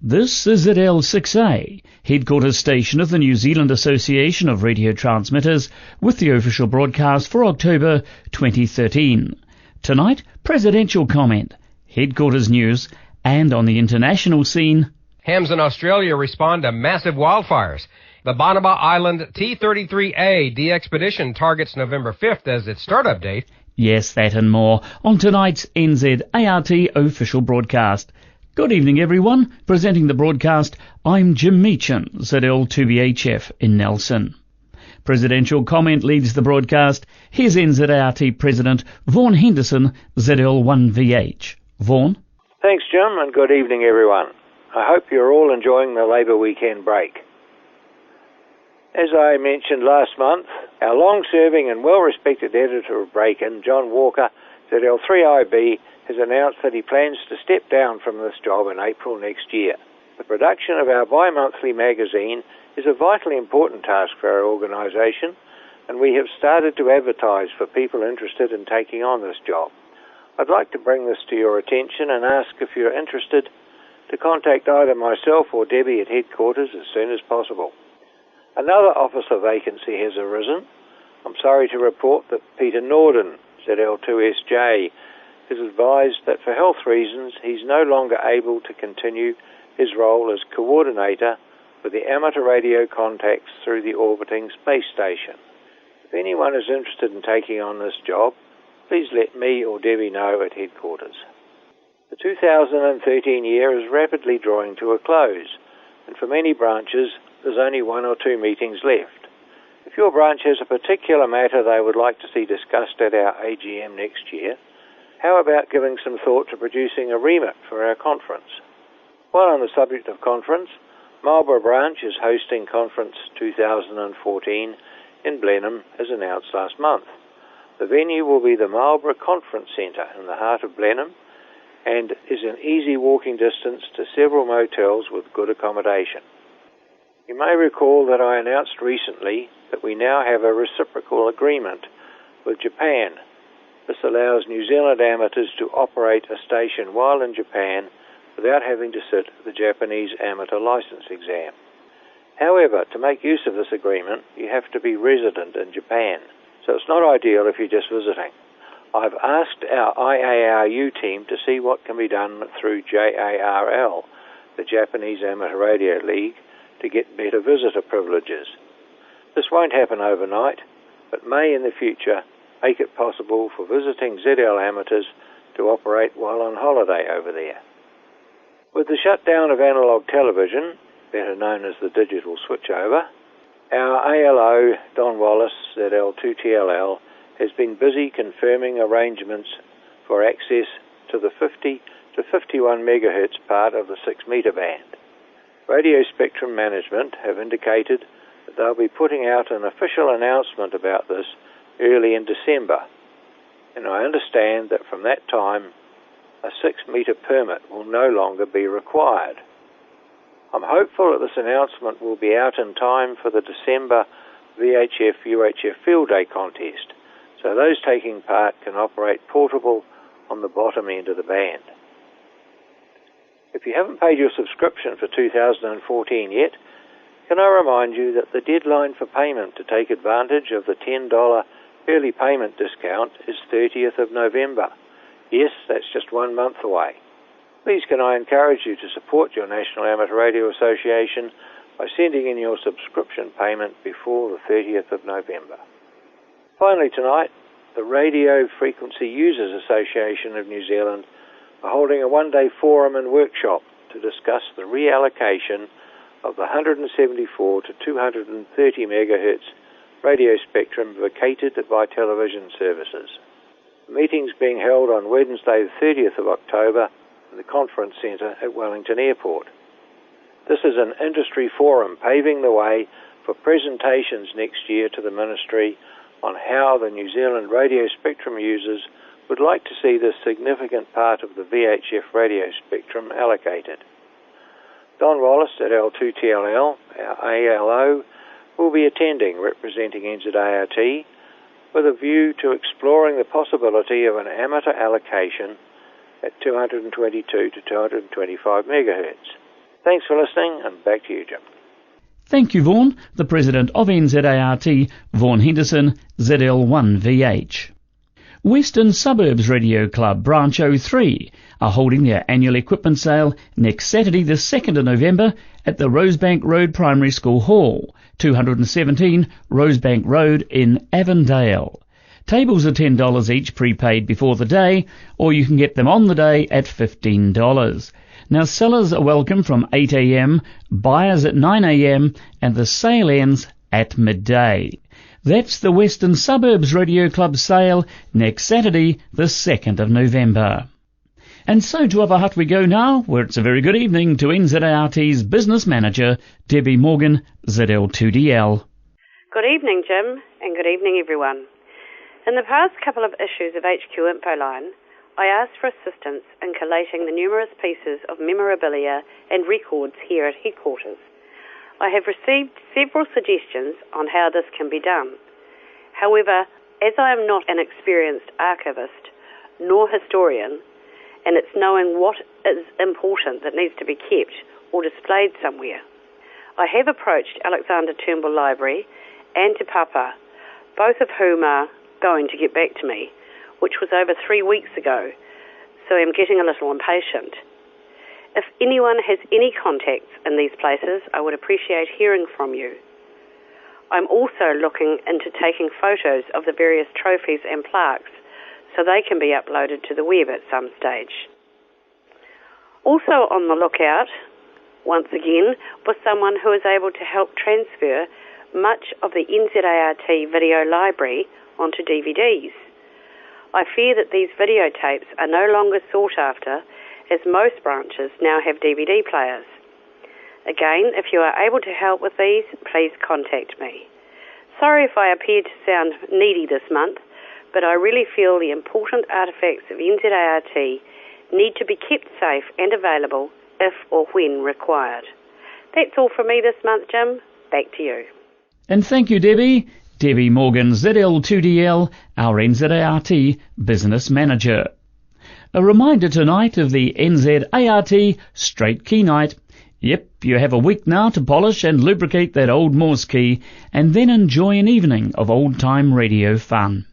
This is ZL6A, headquarters station of the New Zealand Association of Radio Transmitters, with the official broadcast for October 2013. Tonight, presidential comment, headquarters news, and on the international scene, Hams in Australia respond to massive wildfires. The Banaba Island T-33A de-expedition targets November 5th as its startup date. Yes, that and more on tonight's NZART official broadcast. Good evening, everyone. Presenting the broadcast, I'm Jim Meachen, ZL2BHF in Nelson. Presidential comment leads the broadcast. Here's NZART President Vaughan Henderson, ZL1VH. Vaughan? Thanks, Jim, and good evening, everyone. I hope you're all enjoying the Labour weekend break. As I mentioned last month, our long-serving and well-respected editor of Break-In, John Walker, ZL3IB, has announced that he plans to step down from this job in April next year. The production of our bi-monthly magazine is a vitally important task for our organisation, and we have started to advertise for people interested in taking on this job. I'd like to bring this to your attention and ask if you're interested to contact either myself or Debby at headquarters as soon as possible. Another officer vacancy has arisen. I'm sorry to report that Peter Norden, ZL2SJ, has advised that for health reasons he's no longer able to continue his role as coordinator with the amateur radio contacts through the orbiting space station. If anyone is interested in taking on this job, please let me or Debby know at headquarters. The 2013 year is rapidly drawing to a close, and for many branches there's only 1 or 2 meetings left. If your branch has a particular matter they would like to see discussed at our AGM next year, how about giving some thought to producing a remit for our conference? While on the subject of conference, Marlborough branch is hosting Conference 2014 in Blenheim, as announced last month. The venue will be the Marlborough Conference Centre in the heart of Blenheim and is an easy walking distance to several motels with good accommodation. You may recall that I announced recently that we now have a reciprocal agreement with Japan. This allows New Zealand amateurs to operate a station while in Japan without having to sit the Japanese amateur license exam. However, to make use of this agreement, you have to be resident in Japan, so it's not ideal if you're just visiting. I've asked our IARU team to see what can be done through JARL, the Japanese Amateur Radio League, to get better visitor privileges. This won't happen overnight, but may in the future make it possible for visiting ZL amateurs to operate while on holiday over there. With the shutdown of analogue television, better known as the digital switchover, our ALO, Don Wallace, ZL2TLL, has been busy confirming arrangements for access to the 50 to 51 megahertz part of the 6 metre band. Radio Spectrum Management have indicated that they'll be putting out an official announcement about this early in December, and I understand that from that time a 6 metre permit will no longer be required. I'm hopeful that this announcement will be out in time for the December VHF-UHF Field Day contest, so those taking part can operate portable on the bottom end of the band. If you haven't paid your subscription for 2014 yet, can I remind you that the deadline for payment to take advantage of the $10 early payment discount is 30th of November. Yes, that's just 1 month away. Please can I encourage you to support your National Amateur Radio Association by sending in your subscription payment before the 30th of November. Finally tonight, the Radio Frequency Users Association of New Zealand are holding a one-day forum and workshop to discuss the reallocation of the 174 to 230 megahertz radio spectrum vacated by television services. The meeting's being held on Wednesday the 30th of October in the Conference Centre at Wellington Airport. This is an industry forum paving the way for presentations next year to the Ministry on how the New Zealand radio spectrum users would like to see this significant part of the VHF radio spectrum allocated. Don Wallace at L2TLL, our ALO, will be attending representing NZART with a view to exploring the possibility of an amateur allocation at 222 to 225 megahertz. Thanks for listening, and back to you, Jim. Thank you, Vaughan. The President of NZART, Vaughan Henderson, ZL1VH. Western Suburbs Radio Club Branch 03 are holding their annual equipment sale next Saturday the 2nd of November at the Rosebank Road Primary School Hall, 217 Rosebank Road in Avondale. Tables are $10 each prepaid before the day, or you can get them on the day at $15. Now, sellers are welcome from 8 a.m, buyers at 9 a.m, and the sale ends at midday. That's the Western Suburbs Radio Club sale next Saturday, the 2nd of November. And so to Upper Hutt we go now, where it's a very good evening to NZART's business manager, Debby Morgan, ZL2DL. Good evening, Jim, and good evening, everyone. In the past couple of issues of HQ Infoline, I asked for assistance in collating the numerous pieces of memorabilia and records here at headquarters. I have received several suggestions on how this can be done. However, as I am not an experienced archivist nor historian, and it's knowing what is important that needs to be kept or displayed somewhere, I have approached Alexander Turnbull Library and Te Papa, both of whom are going to get back to me, which was over 3 weeks ago, so I'm getting a little impatient. If anyone has any contacts in these places, I would appreciate hearing from you. I'm also looking into taking photos of the various trophies and plaques so they can be uploaded to the web at some stage. Also on the lookout, once again, for someone who is able to help transfer much of the NZART video library onto DVDs. I fear that these videotapes are no longer sought after, as most branches now have DVD players. Again, if you are able to help with these, please contact me. Sorry if I appear to sound needy this month, but I really feel the important artefacts of NZART need to be kept safe and available if or when required. That's all from me this month, Jim. Back to you. And thank you, Debby. Debby Morgan, ZL2DL, our NZART business manager. A reminder tonight of the NZART Straight Key Night. Yep, you have a week now to polish and lubricate that old Morse key and then enjoy an evening of old-time radio fun.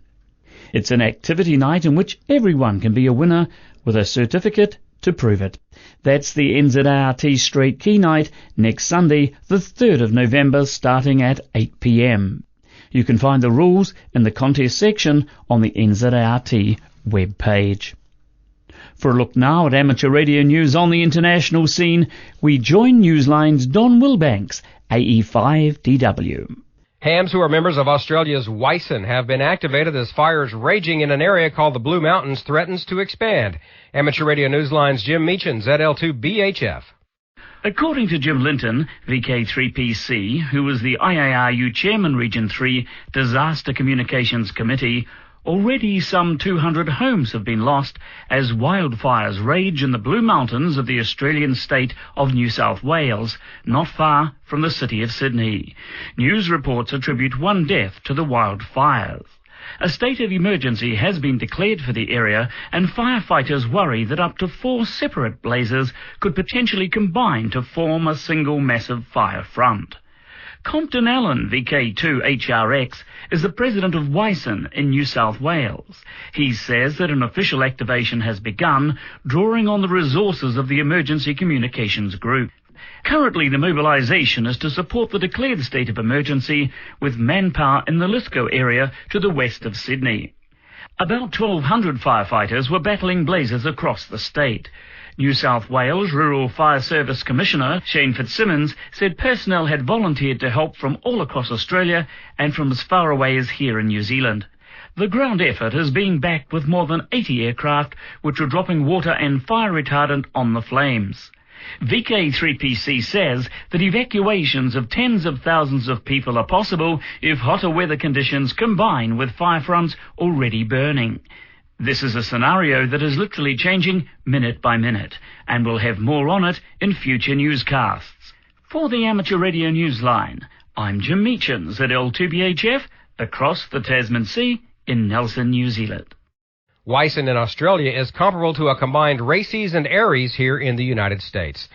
It's an activity night in which everyone can be a winner with a certificate to prove it. That's the NZART Straight Key Night next Sunday, the 3rd of November, starting at 8 p.m. You can find the rules in the contest section on the NZART webpage. For a look now at amateur radio news on the international scene, we join Newsline's Don Wilbanks, AE5DW. Hams who are members of Australia's Wyson have been activated as fires raging in an area called the Blue Mountains threatens to expand. Amateur Radio Newsline's Jim Meachen, ZL2BHF. According to Jim Linton, VK3PC, who was the IARU Chairman Region 3 Disaster Communications Committee, already some 200 homes have been lost as wildfires rage in the Blue Mountains of the Australian state of New South Wales, not far from the city of Sydney. News reports attribute one death to the wildfires. A state of emergency has been declared for the area, and firefighters worry that up to 4 separate blazes could potentially combine to form a single massive fire front. Compton Allen, VK2HRX, is the president of Wyson in New South Wales. He says that an official activation has begun, drawing on the resources of the Emergency Communications Group. Currently, the mobilisation is to support the declared state of emergency with manpower in the Lithgow area to the west of Sydney. About 1,200 firefighters were battling blazes across the state. New South Wales Rural Fire Service Commissioner Shane Fitzsimmons said personnel had volunteered to help from all across Australia and from as far away as here in New Zealand. The ground effort is being backed with more than 80 aircraft which are dropping water and fire retardant on the flames. VK3PC says that evacuations of tens of thousands of people are possible if hotter weather conditions combine with fire fronts already burning. This is a scenario that is literally changing minute by minute, and we'll have more on it in future newscasts. For the Amateur Radio Newsline, I'm Jim Meachen, ZL2BHF, across the Tasman Sea in Nelson, New Zealand. Wyson in Australia is comparable to a combined Races and Aries here in the United States.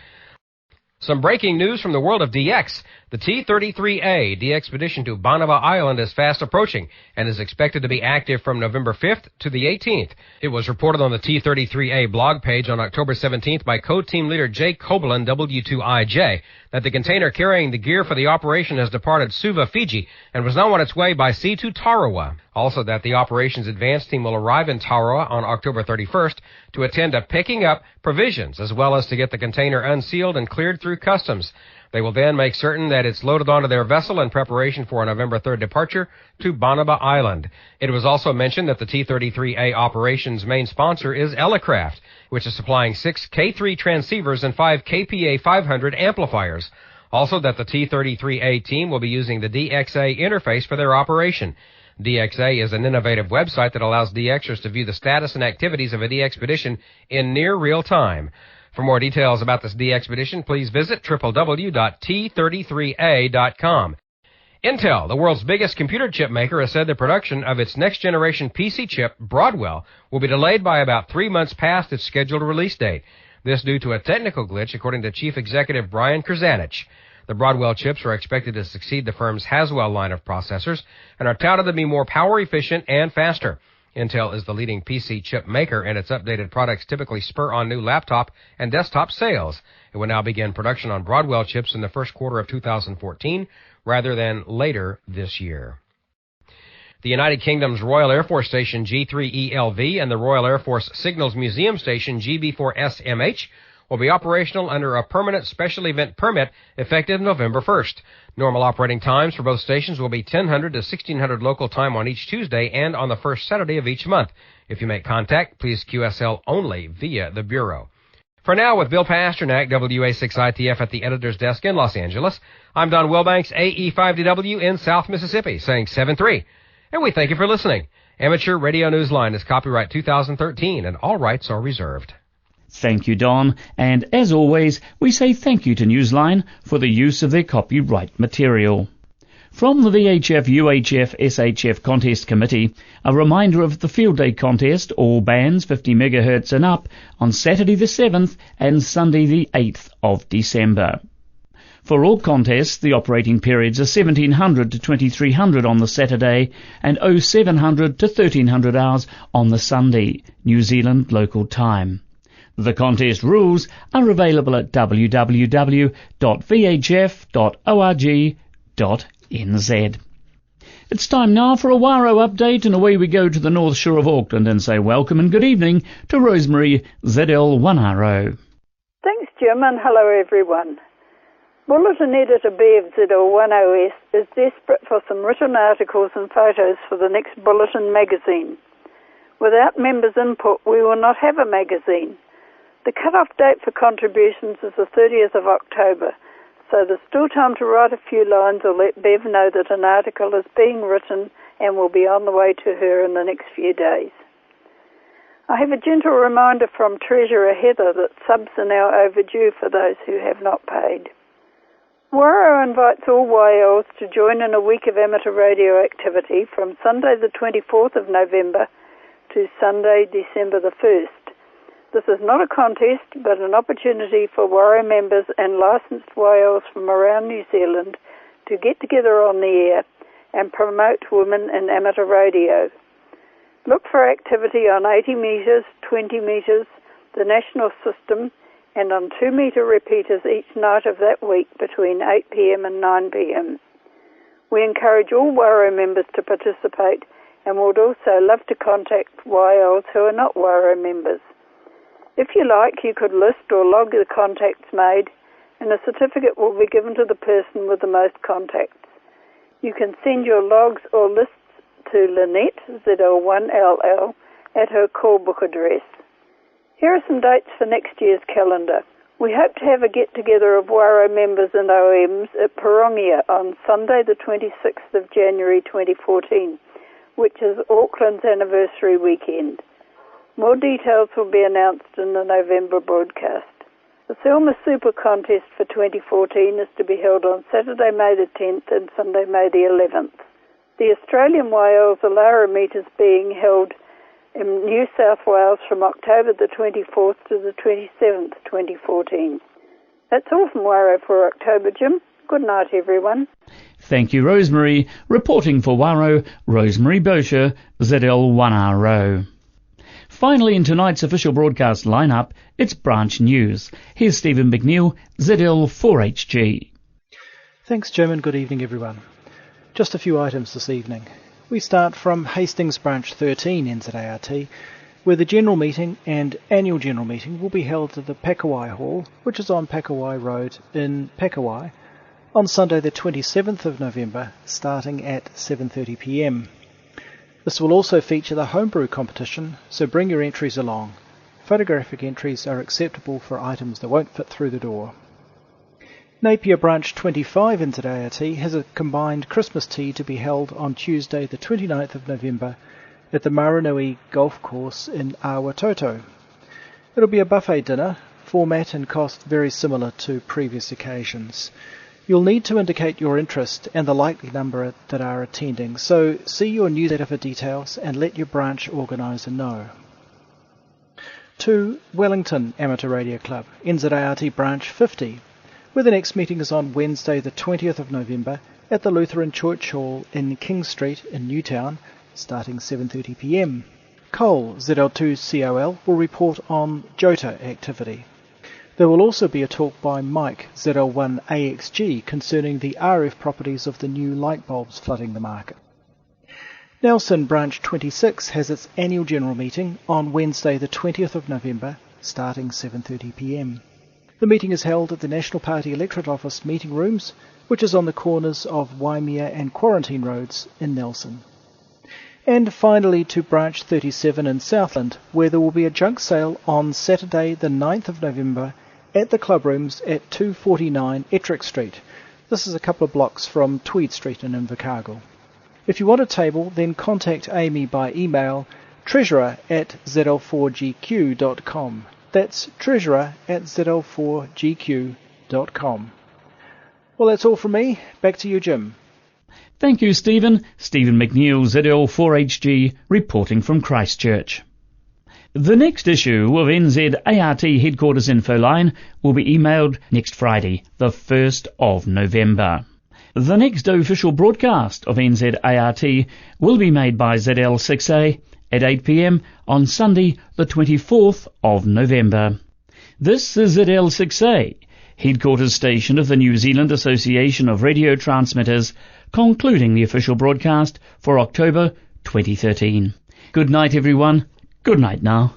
Some breaking news from the world of DX. The T-33A de-expedition to Banaba Island is fast approaching and is expected to be active from November 5th to the 18th. It was reported on the T-33A blog page on October 17th by co-team leader Jake Koblin, W2IJ, that the container carrying the gear for the operation has departed Suva, Fiji, and was now on its way by sea to Tarawa. Also that the operations advance team will arrive in Tarawa on October 31st to attend to picking up provisions, as well as to get the container unsealed and cleared through customs. They will then make certain that it's loaded onto their vessel in preparation for a November 3rd departure to Banaba Island. It was also mentioned that the T-33A operations main sponsor is Elecraft, which is supplying 6 K3 transceivers and 5 KPA 500 amplifiers. Also that the T-33A team will be using the DXA interface for their operation. DXA is an innovative website that allows DXers to view the status and activities of a DXpedition in near real time. For more details about this DXpedition, please visit www.t33a.com. Intel, the world's biggest computer chip maker, has said the production of its next-generation PC chip, Broadwell, will be delayed by about 3 months past its scheduled release date. This due to a technical glitch, according to Chief Executive Brian Krzanich. The Broadwell chips are expected to succeed the firm's Haswell line of processors and are touted to be more power efficient and faster. Intel is the leading PC chip maker, and its updated products typically spur on new laptop and desktop sales. It will now begin production on Broadwell chips in the first quarter of 2014 rather than later this year. The United Kingdom's Royal Air Force Station G3ELV and the Royal Air Force Signals Museum Station GB4SMH will be operational under a permanent special event permit effective November 1st. Normal operating times for both stations will be 1000 to 1600 local time on each Tuesday and on the first Saturday of each month. If you make contact, please QSL only via the Bureau. For now, with Bill Pasternak, WA6ITF at the editor's desk in Los Angeles, I'm Don Wilbanks, AE5DW in South Mississippi, saying 7-3. And we thank you for listening. Amateur Radio Newsline is copyright 2013, and all rights are reserved. Thank you, Don, and as always, we say thank you to Newsline for the use of their copyright material. From the VHF UHF SHF Contest Committee, a reminder of the Field Day Contest, all bands 50 MHz and up, on Saturday the 7th and Sunday the 8th of December. For all contests, the operating periods are 1700 to 2300 on the Saturday and 0700 to 1300 hours on the Sunday, New Zealand local time. The contest rules are available at www.vhf.org.nz. It's time now for a Waro update, and away we go to the North Shore of Auckland and say welcome and good evening to Rosemary, ZL1RO. Thanks, Jim, and hello everyone. Bulletin editor Bev, ZL1OS, is desperate for some written articles and photos for the next Bulletin magazine. Without members' input, we will not have a magazine. The cut-off date for contributions is the 30th of October, so there's still time to write a few lines or let Bev know that an article is being written and will be on the way to her in the next few days. I have a gentle reminder from Treasurer Heather that subs are now overdue for those who have not paid. Waro invites all YLs to join in a week of amateur radio activity from Sunday the 24th of November to Sunday, December the 1st. This is not a contest, but an opportunity for Waro members and licensed YLs from around New Zealand to get together on the air and promote women in amateur radio. Look for activity on 80 metres, 20 metres, the national system, and on 2-metre repeaters each night of that week between 8 p.m. and 9 p.m. We encourage all Waro members to participate and would also love to contact YLs who are not Waro members. If you like, you could list or log the contacts made, and a certificate will be given to the person with the most contacts. You can send your logs or lists to Lynette, ZL1LL, at her call book address. Here are some dates for next year's calendar. We hope to have a get-together of Waro members and OMs at Parongia on Sunday the 26th of January 2014, which is Auckland's anniversary weekend. More details will be announced in the November broadcast. The Selma Super Contest for 2014 is to be held on Saturday, May the 10th and Sunday, May the 11th. The Australian Wales Alara Meet is being held in New South Wales from October the 24th to the 27th, 2014. That's all from Waro for October, Jim. Good night, everyone. Thank you, Rosemary. Reporting for Waro, Rosemary Boshier, ZL1RO. Finally, in tonight's official broadcast lineup, it's branch news. Here's Stephen McNeill, ZL4HG. Thanks, Jim, and good evening, everyone. Just a few items this evening. We start from Hastings Branch 13 NZART, where the General Meeting and Annual General Meeting will be held at the Pakawai Hall, which is on Pakawai Road in Pakawai, on Sunday the 27th of November, starting at 7:30pm. This will also feature the homebrew competition, so bring your entries along. Photographic entries are acceptable for items that won't fit through the door. Napier Branch 25 NZART has a combined Christmas tea to be held on Tuesday the 29th of November at the Maranui Golf Course in Awatoto. It'll be a buffet dinner, format and cost very similar to previous occasions. You'll need to indicate your interest and the likely number that are attending, so see your newsletter for details and let your branch organiser know. 2. Wellington Amateur Radio Club, NZART Branch 50, where the next meeting is on Wednesday the 20th of November at the Lutheran Church Hall in King Street in Newtown, starting 7:30pm. Cole, ZL2COL, will report on JOTA activity. There will also be a talk by Mike, ZL1AXG, concerning the RF properties of the new light bulbs flooding the market. Nelson Branch 26 has its annual general meeting on Wednesday the 20th of November, starting 7:30pm. The meeting is held at the National Party Electorate Office meeting rooms, which is on the corners of Waimea and Quarantine Roads in Nelson. And finally to Branch 37 in Southland, where there will be a junk sale on Saturday the 9th of November at the club rooms at 249 Ettrick Street. This is a couple of blocks from Tweed Street in Invercargill. If you want a table, then contact Amy by email treasurer@zl4gq.com. That's treasurer@zl4gq.com. Well, that's all from me. Back to you, Jim. Thank you, Stephen. Stephen McNeill, ZL4HG, reporting from Christchurch. The next issue of NZART Headquarters Infoline will be emailed next Friday, the 1st of November. The next official broadcast of NZART will be made by ZL6A at 8pm on Sunday, the 24th of November. This is ZL6A, headquarters station of the New Zealand Association of Radio Transmitters, concluding the official broadcast for October 2013. Good night, everyone. Good night now.